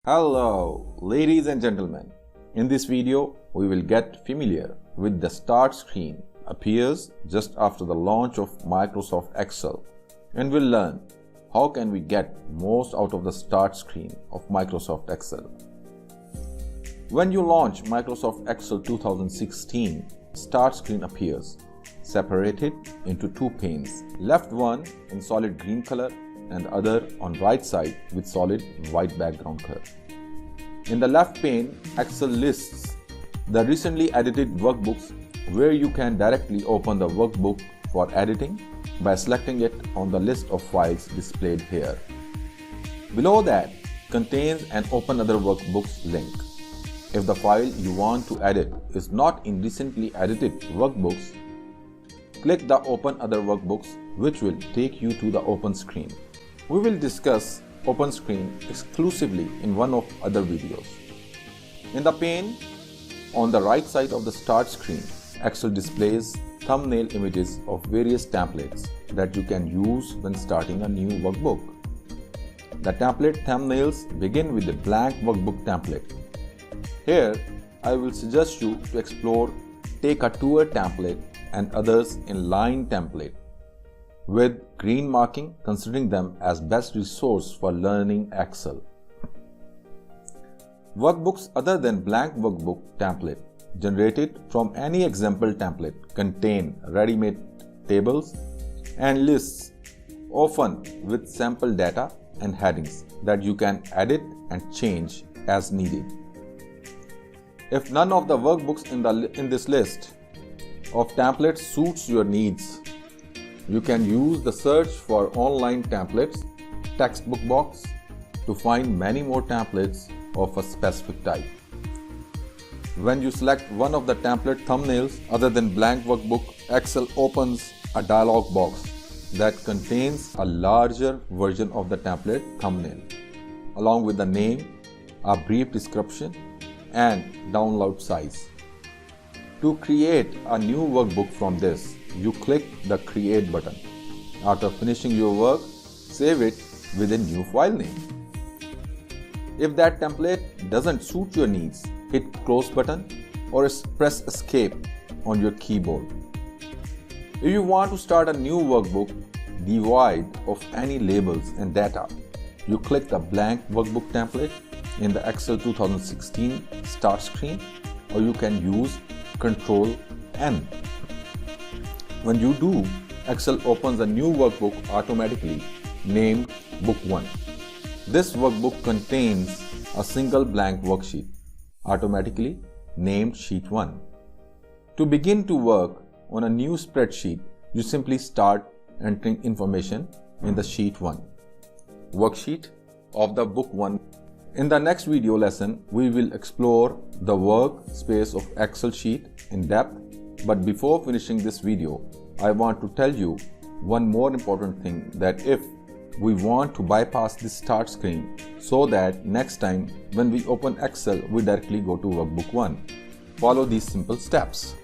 Hello, ladies and gentlemen. In this video, we will get familiar with the start screen appears just after the launch of Microsoft Excel, and we'll learn how can we get most out of the start screen of Microsoft Excel. When you launch Microsoft Excel 2016, start screen appears separated into two panes, left one in solid green color and the other on right side with solid white background color. In the left pane, Excel lists the recently edited workbooks where you can directly open the workbook for editing by selecting it on the list of files displayed here. Below that contains an Open Other Workbooks link. If the file you want to edit is not in recently edited workbooks, click the Open Other Workbooks, which will take you to the open screen. We will discuss open screen exclusively in one of other videos. In the pane on the right side of the start screen, Excel displays thumbnail images of various templates that you can use when starting a new workbook. The template thumbnails begin with the blank workbook template. Here, I will suggest you to explore Take a Tour template and others in Line template, with green marking considering them as best resource for learning Excel. Workbooks other than blank workbook template generated from any example template contain ready-made tables and lists, often with sample data and headings that you can edit and change as needed. If none of the workbooks in this list of templates suits your needs, you can use the search for online templates textbook box to find many more templates of a specific type. When you select one of the template thumbnails other than blank workbook, Excel opens a dialog box that contains a larger version of the template thumbnail, along with the name, a brief description, and download size. To create a new workbook from this, you click the Create button. After finishing your work, save it with a new file name. If that template doesn't suit your needs, hit Close button or press Escape on your keyboard. If you want to start a new workbook devoid of any labels and data, you click the blank workbook template in the Excel 2016 start screen, or you can use Ctrl N. When you do, Excel opens a new workbook automatically named Book 1. This workbook contains a single blank worksheet, automatically named Sheet 1. To begin to work on a new spreadsheet, you simply start entering information in the Sheet 1 worksheet of the Book 1. In the next video lesson, we will explore the workspace of Excel sheet in depth. But before finishing this video, I want to tell you one more important thing, that if we want to bypass this start screen so that next time when we open Excel, we directly go to workbook 1, follow these simple steps.